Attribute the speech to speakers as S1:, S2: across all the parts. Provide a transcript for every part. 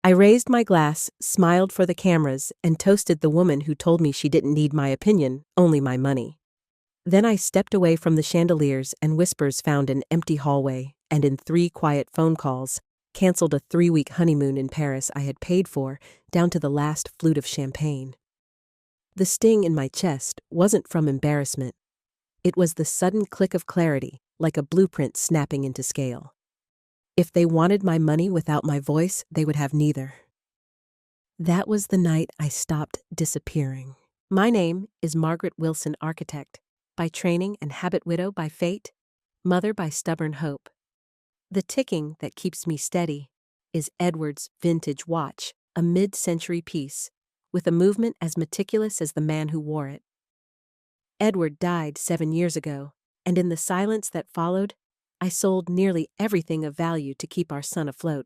S1: I raised my glass, smiled for the cameras, and toasted the woman who told me she didn't need my opinion, only my money. Then I stepped away from the chandeliers and whispers found an empty hallway, and in 3 quiet phone calls, canceled a 3-week honeymoon in Paris I had paid for, down to the last flute of champagne. The sting in my chest wasn't from embarrassment. It was the sudden click of clarity, like a blueprint snapping into scale. If they wanted my money without my voice, they would have neither. That was the night I stopped disappearing. My name is Margaret Wilson, architect, by training and habit widow by fate, mother by stubborn hope. The ticking that keeps me steady is Edward's vintage watch, a mid-century piece, with a movement as meticulous as the man who wore it. Edward died 7 years ago, and in the silence that followed, I sold nearly everything of value to keep our son afloat.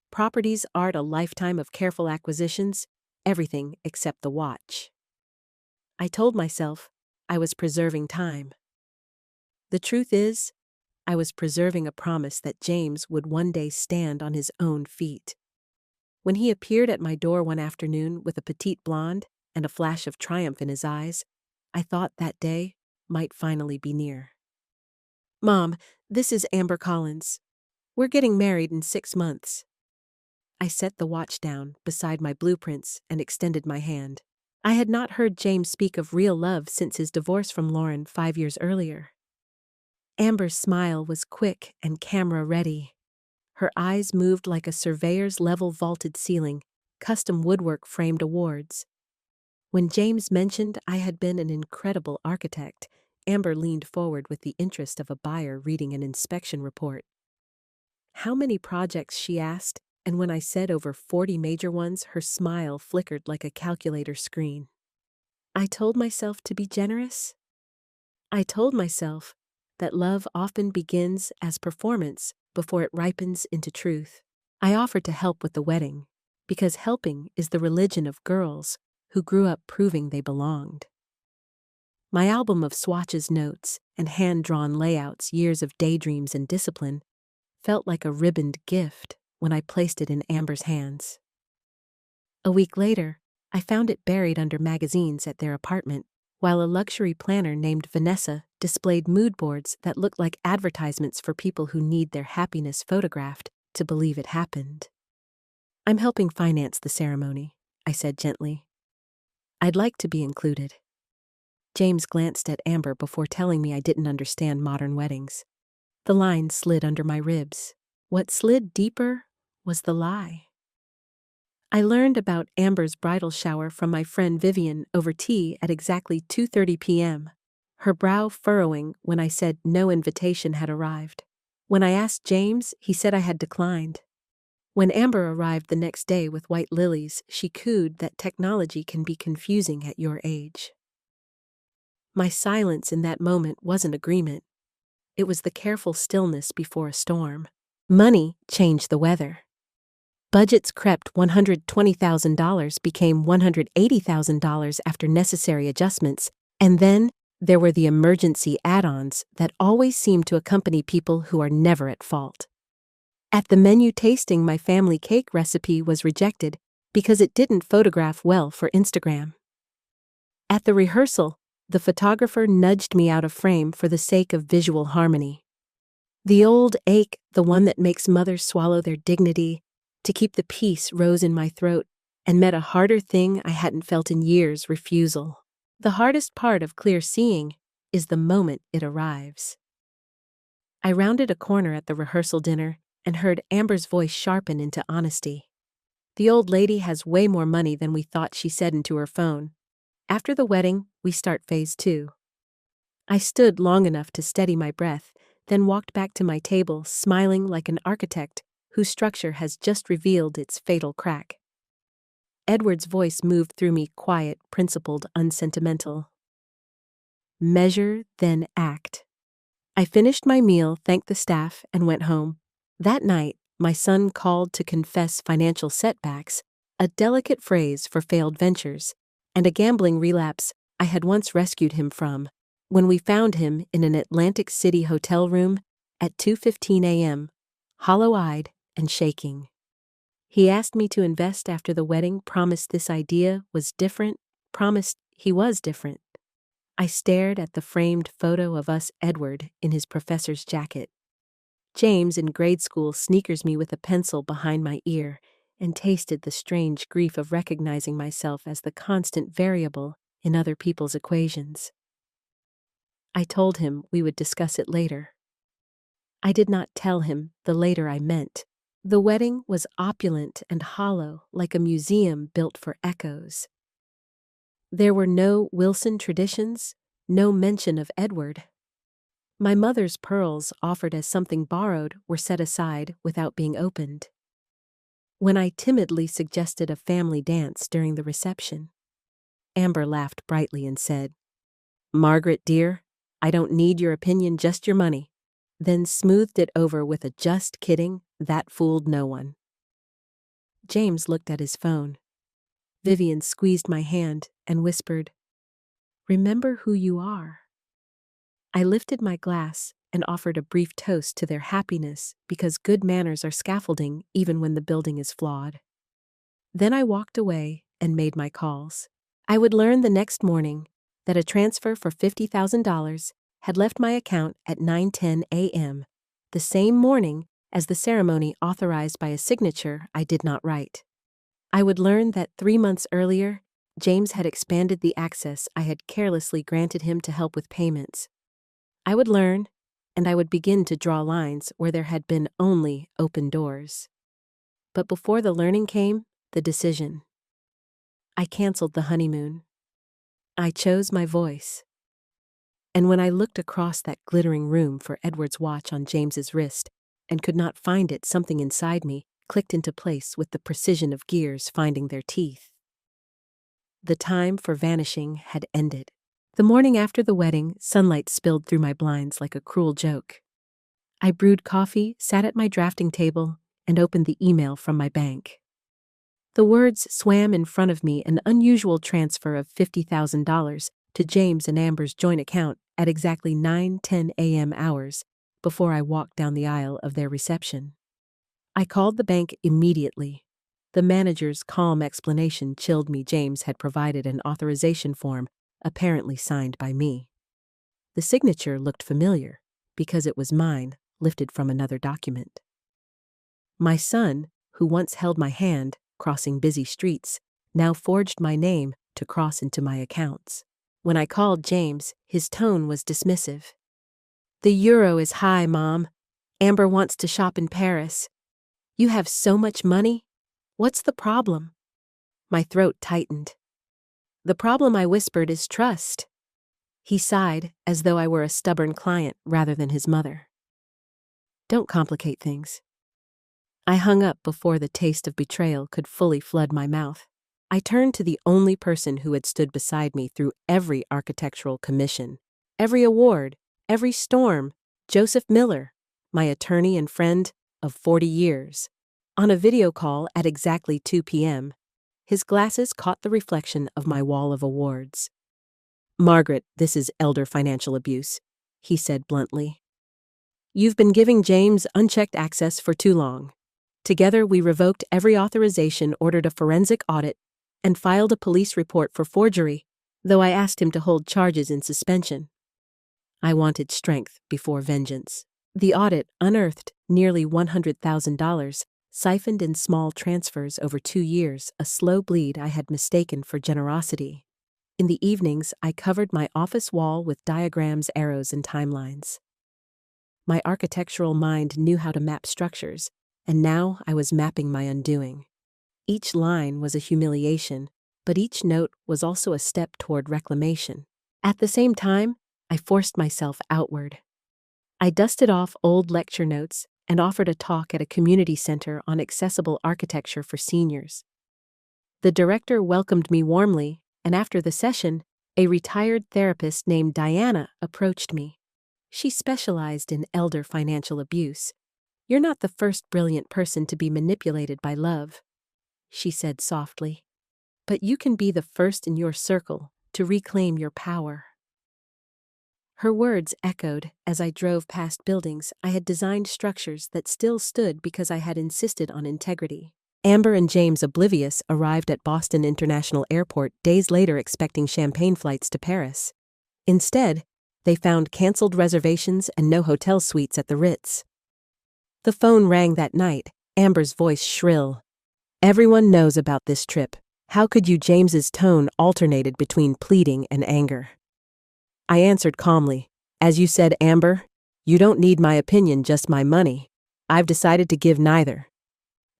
S1: Properties, art, a lifetime of careful acquisitions, everything except the watch. I told myself I was preserving time. The truth is, I was preserving a promise that James would one day stand on his own feet. When he appeared at my door one afternoon with a petite blonde and a flash of triumph in his eyes, I thought that day might finally be near. "Mom, this is Amber Collins. We're getting married in 6 months." I set the watch down beside my blueprints and extended my hand. I had not heard James speak of real love since his divorce from Lauren 5 years earlier. Amber's smile was quick and camera-ready. Her eyes moved like a surveyor's level vaulted ceiling, custom woodwork framed awards. When James mentioned I had been an incredible architect, Amber leaned forward with the interest of a buyer reading an inspection report. "How many projects?" she asked, and when I said over 40 major ones, her smile flickered like a calculator screen. I told myself to be generous. I told myself that love often begins as performance before it ripens into truth. I offered to help with the wedding, because helping is the religion of girls who grew up proving they belonged. My album of swatches, notes, and hand-drawn layouts, years of daydreams and discipline, felt like a ribboned gift when I placed it in Amber's hands. A week later, I found it buried under magazines at their apartment, while a luxury planner named Vanessa displayed mood boards that looked like advertisements for people who need their happiness photographed to believe it happened. "I'm helping finance the ceremony," I said gently. "I'd like to be included." James glanced at Amber before telling me I didn't understand modern weddings. The line slid under my ribs. What slid deeper was the lie. I learned about Amber's bridal shower from my friend Vivian over tea at exactly 2:30 p.m., her brow furrowing when I said no invitation had arrived. When I asked James, he said I had declined. When Amber arrived the next day with white lilies, she cooed that technology can be confusing at your age. My silence in that moment wasn't agreement. It was the careful stillness before a storm. Money changed the weather. Budgets crept. $120,000 became $180,000 after necessary adjustments, and then there were the emergency add-ons that always seem to accompany people who are never at fault. At the menu tasting, my family cake recipe was rejected because it didn't photograph well for Instagram. At the rehearsal, the photographer nudged me out of frame for the sake of visual harmony. The old ache, the one that makes mothers swallow their dignity, to keep the peace, rose in my throat and met a harder thing I hadn't felt in years: refusal. The hardest part of clear seeing is the moment it arrives. I rounded a corner at the rehearsal dinner and heard Amber's voice sharpen into honesty. "The old lady has way more money than we thought," she said into her phone. "After the wedding, we start phase 2. I stood long enough to steady my breath, then walked back to my table, smiling like an architect whose structure has just revealed its fatal crack. Edward's voice moved through me, quiet, principled, unsentimental. "Measure, then act." I finished my meal, thanked the staff, and went home. That night, my son called to confess financial setbacks, a delicate phrase for failed ventures, and a gambling relapse I had once rescued him from, when we found him in an Atlantic City hotel room at 2:15 a.m., hollow-eyed and shaking. He asked me to invest after the wedding, promised this idea was different, promised he was different. I stared at the framed photo of us, Edward, in his professor's jacket. James in grade school sneakers me with a pencil behind my ear, and tasted the strange grief of recognizing myself as the constant variable in other people's equations. I told him we would discuss it later. I did not tell him the later I meant. The wedding was opulent and hollow, like a museum built for echoes. There were no Wilson traditions, no mention of Edward. My mother's pearls, offered as something borrowed, were set aside without being opened. When I timidly suggested a family dance during the reception, Amber laughed brightly and said, "Margaret, dear, I don't need your opinion, just your money," then smoothed it over with a "just kidding, that fooled no one." James looked at his phone. Vivian squeezed my hand and whispered, "Remember who you are." I lifted my glass and offered a brief toast to their happiness, because good manners are scaffolding even when the building is flawed. Then I walked away and made my calls. I would learn the next morning that a transfer for $50,000 had left my account at 9:10 a.m., the same morning as the ceremony authorized by a signature I did not write. I would learn that 3 months earlier, James had expanded the access I had carelessly granted him to help with payments. I would learn, and I would begin to draw lines where there had been only open doors. But before the learning came, the decision. I canceled the honeymoon. I chose my voice. And when I looked across that glittering room for Edward's watch on James's wrist and could not find it, something inside me clicked into place with the precision of gears finding their teeth. The time for vanishing had ended. The morning after the wedding, sunlight spilled through my blinds like a cruel joke. I brewed coffee, sat at my drafting table, and opened the email from my bank. The words swam in front of me: an unusual transfer of $50,000 to James and Amber's joint account at exactly 9:10 a.m. hours before I walked down the aisle of their reception. I called the bank immediately. The manager's calm explanation chilled me. James had provided an authorization form, apparently signed by me. The signature looked familiar, because it was mine, lifted from another document. My son, who once held my hand, crossing busy streets, now forged my name to cross into my accounts. When I called James, his tone was dismissive. "The euro is high, Mom. Amber wants to shop in Paris. You have so much money. What's the problem?" My throat tightened. "The problem," I whispered, "is trust." He sighed, as though I were a stubborn client rather than his mother. "Don't complicate things." I hung up before the taste of betrayal could fully flood my mouth. I turned to the only person who had stood beside me through every architectural commission, every award, every storm: Joseph Miller, my attorney and friend of 40 years. On a video call at exactly 2 p.m., his glasses caught the reflection of my wall of awards. "Margaret, this is elder financial abuse," he said bluntly. "You've been giving James unchecked access for too long." Together, we revoked every authorization, ordered a forensic audit, and filed a police report for forgery, though I asked him to hold charges in suspension. I wanted strength before vengeance. The audit unearthed nearly $100,000, siphoned in small transfers over 2 years, a slow bleed I had mistaken for generosity. In the evenings, I covered my office wall with diagrams, arrows, and timelines. My architectural mind knew how to map structures, and now I was mapping my undoing. Each line was a humiliation, but each note was also a step toward reclamation. At the same time, I forced myself outward. I dusted off old lecture notes and offered a talk at a community center on accessible architecture for seniors. The director welcomed me warmly, and after the session, a retired therapist named Diana approached me. She specialized in elder financial abuse. "You're not the first brilliant person to be manipulated by love," she said softly, "but you can be the first in your circle to reclaim your power." Her words echoed as I drove past buildings I had designed, structures that still stood because I had insisted on integrity. Amber and James, oblivious, arrived at Boston International Airport days later expecting champagne flights to Paris. Instead, they found canceled reservations and no hotel suites at the Ritz. The phone rang that night, Amber's voice shrill. "Everyone knows about this trip. How could you?" James's tone alternated between pleading and anger. I answered calmly, "As you said, Amber, you don't need my opinion, just my money. I've decided to give neither.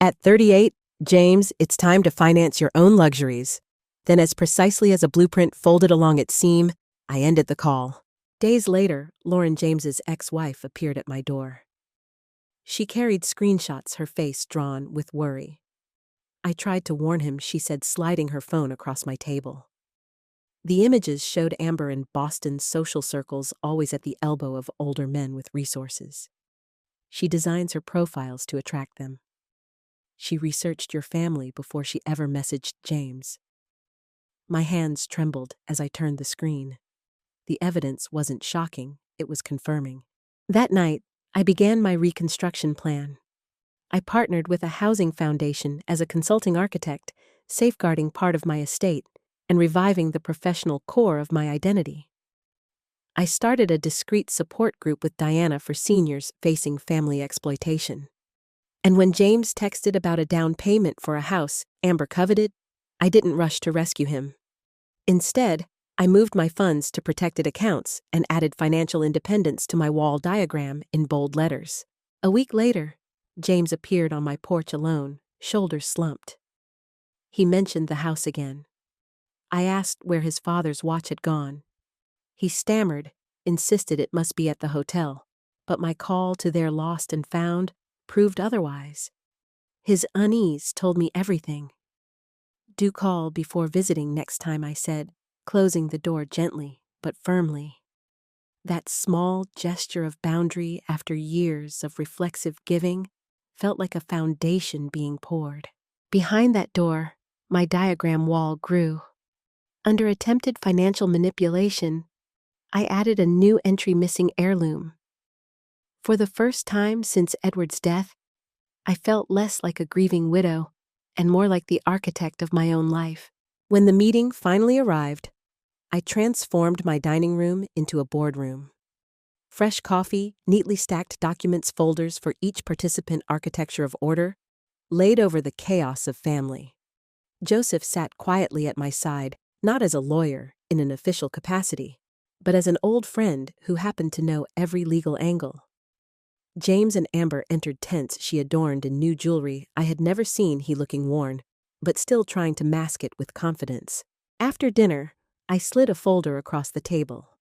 S1: At 38, James, it's time to finance your own luxuries." Then, as precisely as a blueprint folded along its seam, I ended the call. Days later, Lauren James's ex-wife appeared at my door. She carried screenshots, her face drawn with worry. "I tried to warn him," she said, sliding her phone across my table. The images showed Amber in Boston's social circles, always at the elbow of older men with resources. She designs her profiles to attract them. She researched your family before she ever messaged James. My hands trembled as I turned the screen. The evidence wasn't shocking, it was confirming. That night, I began my reconstruction plan. I partnered with a housing foundation as a consulting architect, safeguarding part of my estate and reviving the professional core of my identity. I started a discreet support group with Diana for seniors facing family exploitation. And when James texted about a down payment for a house Amber coveted, I didn't rush to rescue him. Instead, I moved my funds to protected accounts and added financial independence to my wall diagram in bold letters. A week later, James appeared on my porch alone, shoulders slumped. He mentioned the house again. I asked where his father's watch had gone. He stammered, insisted it must be at the hotel, but my call to their lost and found proved otherwise. His unease told me everything. "Do call before visiting next time," I said, closing the door gently but firmly. That small gesture of boundary after years of reflexive giving felt like a foundation being poured. Behind that door, my diagram wall grew. Under attempted financial manipulation, I added a new entry: missing heirloom. For the first time since Edward's death, I felt less like a grieving widow and more like the architect of my own life. When the meeting finally arrived, I transformed my dining room into a boardroom. Fresh coffee, neatly stacked documents, folders for each participant, architecture of order, laid over the chaos of family. Joseph sat quietly at my side, not as a lawyer in an official capacity, but as an old friend who happened to know every legal angle. James and Amber entered tense, she adorned in new jewelry I had never seen, he looking worn, but still trying to mask it with confidence. After dinner, I slid a folder across the table.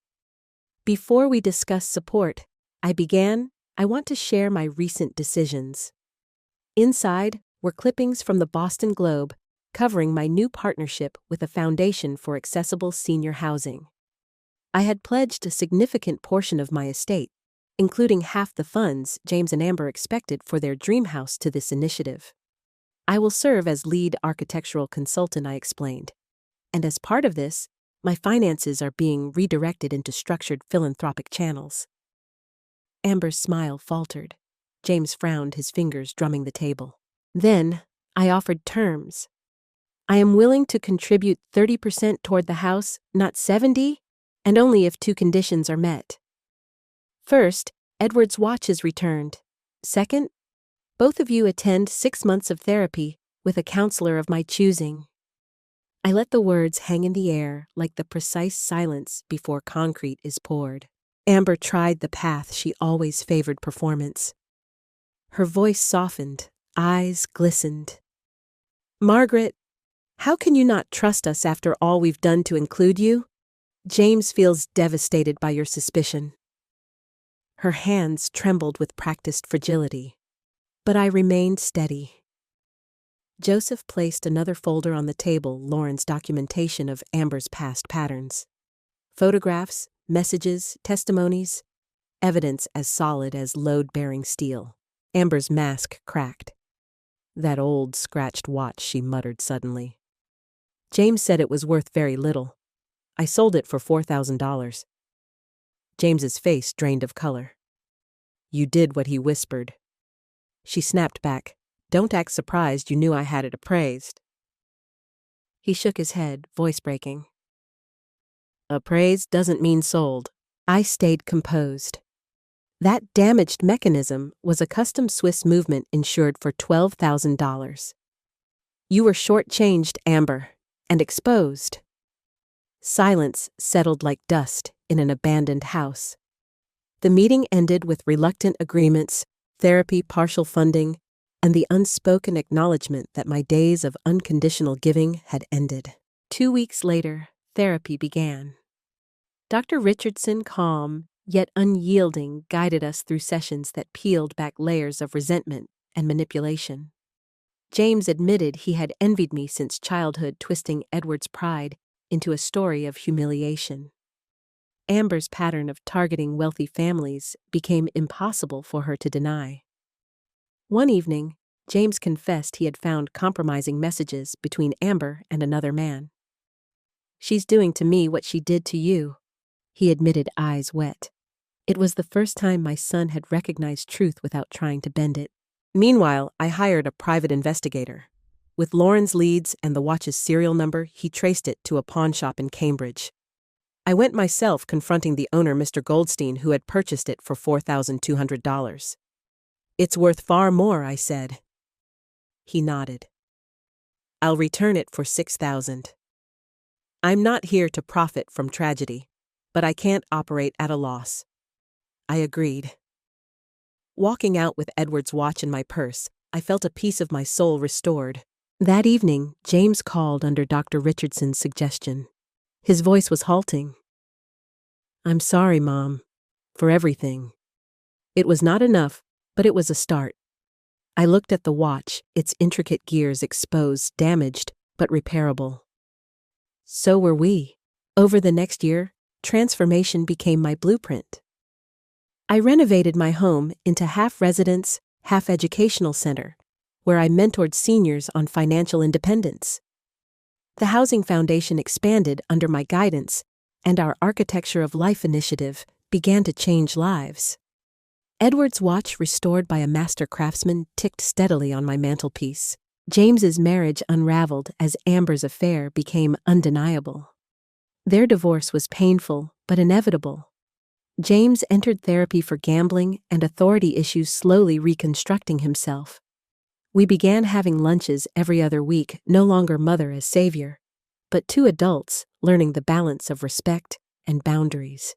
S1: "Before we discuss support," I began, "I want to share my recent decisions." Inside were clippings from the Boston Globe covering my new partnership with a foundation for accessible senior housing. I had pledged a significant portion of my estate, including half the funds James and Amber expected for their dream house, to this initiative. "I will serve as lead architectural consultant," I explained. "And as part of this, my finances are being redirected into structured philanthropic channels." Amber's smile faltered. James frowned, his fingers drumming the table. Then, I offered terms. "I am willing to contribute 30% toward the house, not 70%, and only if two conditions are met. First, Edward's watch is returned. Second, both of you attend 6 months of therapy with a counselor of my choosing." I let the words hang in the air like the precise silence before concrete is poured. Amber tried the path she always favored: performance. Her voice softened, eyes glistened. "Margaret, how can you not trust us after all we've done to include you? James feels devastated by your suspicion." Her hands trembled with practiced fragility, but I remained steady. Joseph placed another folder on the table, Lauren's documentation of Amber's past patterns. Photographs, messages, testimonies, evidence as solid as load-bearing steel. Amber's mask cracked. "That old, scratched watch," she muttered suddenly. "James said it was worth very little. I sold it for $4,000. James's face drained of color. "You did what he whispered." She snapped back, Don't act surprised you knew I had it appraised. He shook his head, voice breaking. Appraised doesn't mean sold. I stayed composed. That damaged mechanism was a custom Swiss movement insured for $12,000. You were shortchanged, Amber, and exposed. Silence settled like dust in an abandoned house. The meeting ended with reluctant agreements, therapy partial funding, and the unspoken acknowledgement that my days of unconditional giving had ended. 2 weeks later, therapy began. Dr. Richardson, calm yet unyielding, guided us through sessions that peeled back layers of resentment and manipulation. James admitted he had envied me since childhood, twisting Edward's pride into a story of humiliation. Amber's pattern of targeting wealthy families became impossible for her to deny. One evening, James confessed he had found compromising messages between Amber and another man. She's doing to me what she did to you, he admitted, eyes wet. It was the first time my son had recognized truth without trying to bend it. Meanwhile, I hired a private investigator. With Lauren's leads and the watch's serial number, he traced it to a pawn shop in Cambridge. I went myself, confronting the owner, Mr. Goldstein, who had purchased it for $4,200. It's worth far more, I said. He nodded. I'll return it for $6,000. I'm not here to profit from tragedy, but I can't operate at a loss. I agreed. Walking out with Edward's watch in my purse, I felt a piece of my soul restored. That evening, James called under Dr. Richardson's suggestion. His voice was halting. I'm sorry, Mom, for everything. It was not enough, but it was a start. I looked at the watch, its intricate gears exposed, damaged, but repairable. So were we. Over the next year, transformation became my blueprint. I renovated my home into half residence, half educational center, where I mentored seniors on financial independence. The Housing Foundation expanded under my guidance, and our Architecture of Life initiative began to change lives. Edward's watch, restored by a master craftsman, ticked steadily on my mantelpiece. James's marriage unraveled as Amber's affair became undeniable. Their divorce was painful but inevitable. James entered therapy for gambling and authority issues, slowly reconstructing himself. We began having lunches every other week, no longer mother as savior, but two adults learning the balance of respect and boundaries.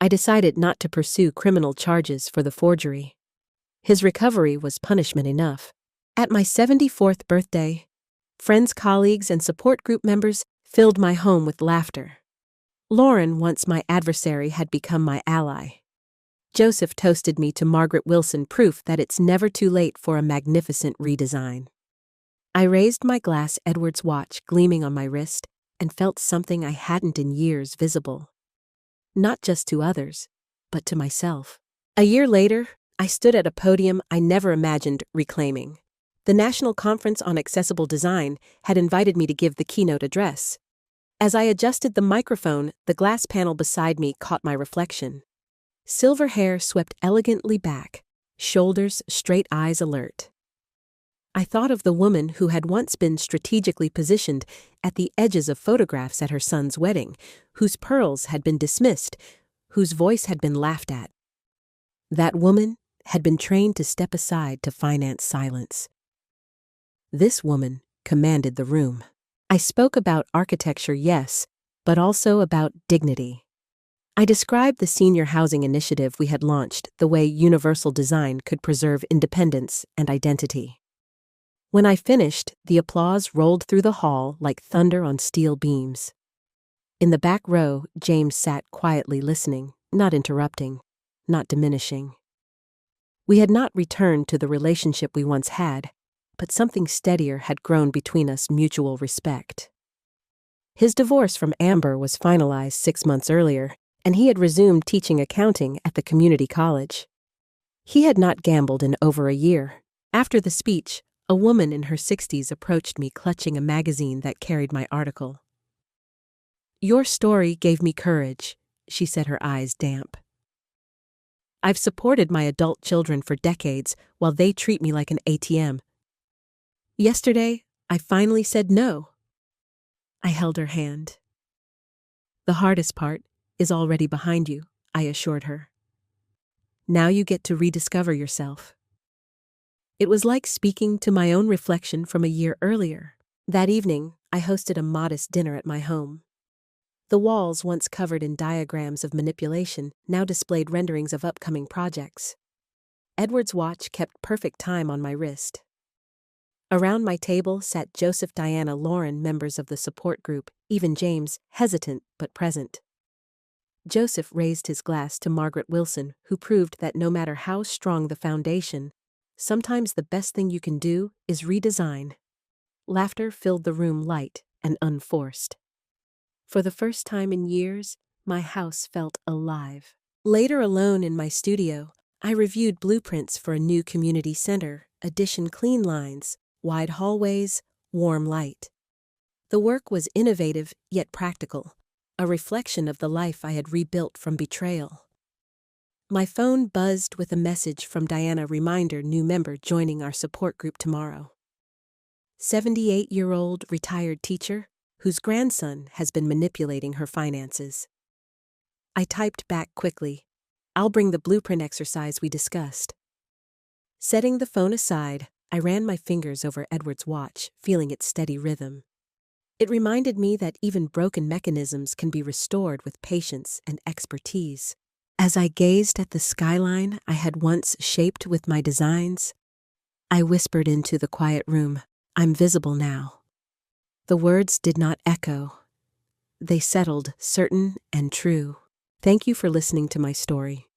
S1: I decided not to pursue criminal charges for the forgery. His recovery was punishment enough. At my 74th birthday, friends, colleagues, and support group members filled my home with laughter. Lauren, once my adversary, had become my ally. Joseph toasted me to Margaret Wilson, proof that it's never too late for a magnificent redesign. I raised my glass, Edward's watch gleaming on my wrist, and felt something I hadn't in years visible. Not just to others, but to myself. A year later, I stood at a podium I never imagined reclaiming. The National Conference on Accessible Design had invited me to give the keynote address. As I adjusted the microphone, the glass panel beside me caught my reflection. Silver hair swept elegantly back, shoulders straight, eyes alert. I thought of the woman who had once been strategically positioned at the edges of photographs at her son's wedding, whose pearls had been dismissed, whose voice had been laughed at. That woman had been trained to step aside to finance silence. This woman commanded the room. I spoke about architecture, yes, but also about dignity. I described the senior housing initiative we had launched, the way universal design could preserve independence and identity. When I finished, the applause rolled through the hall like thunder on steel beams. In the back row, James sat quietly listening, not interrupting, not diminishing. We had not returned to the relationship we once had, but something steadier had grown between us, mutual respect. His divorce from Amber was finalized 6 months earlier, and he had resumed teaching accounting at the community college. He had not gambled in over a year. After the speech, a woman in her 60s approached me, clutching a magazine that carried my article. Your story gave me courage, she said, her eyes damp. I've supported my adult children for decades while they treat me like an ATM. Yesterday, I finally said no. I held her hand. The hardest part is already behind you, I assured her. Now you get to rediscover yourself. It was like speaking to my own reflection from a year earlier. That evening, I hosted a modest dinner at my home. The walls, once covered in diagrams of manipulation, now displayed renderings of upcoming projects. Edward's watch kept perfect time on my wrist. Around my table sat Joseph, Diana, Lauren, members of the support group, even James, hesitant but present. Joseph raised his glass to Margaret Wilson, who proved that no matter how strong the foundation, sometimes the best thing you can do is redesign. Laughter filled the room, light and unforced. For the first time in years, my house felt alive. Later, alone in my studio, I reviewed blueprints for a new community center, addition clean lines, wide hallways, warm light. The work was innovative yet practical, a reflection of the life I had rebuilt from betrayal. My phone buzzed with a message from Diana, reminder new member joining our support group tomorrow. 78-year-old retired teacher whose grandson has been manipulating her finances. I typed back quickly, "I'll bring the blueprint exercise we discussed." Setting the phone aside, I ran my fingers over Edward's watch, feeling its steady rhythm. It reminded me that even broken mechanisms can be restored with patience and expertise. As I gazed at the skyline I had once shaped with my designs, I whispered into the quiet room, "I'm visible now." The words did not echo. They settled, certain and true. Thank you for listening to my story.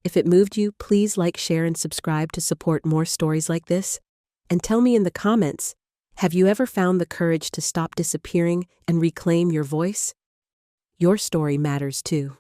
S1: If it moved you, please like, share, and subscribe to support more stories like this. And tell me in the comments, have you ever found the courage to stop disappearing and reclaim your voice? Your story matters too.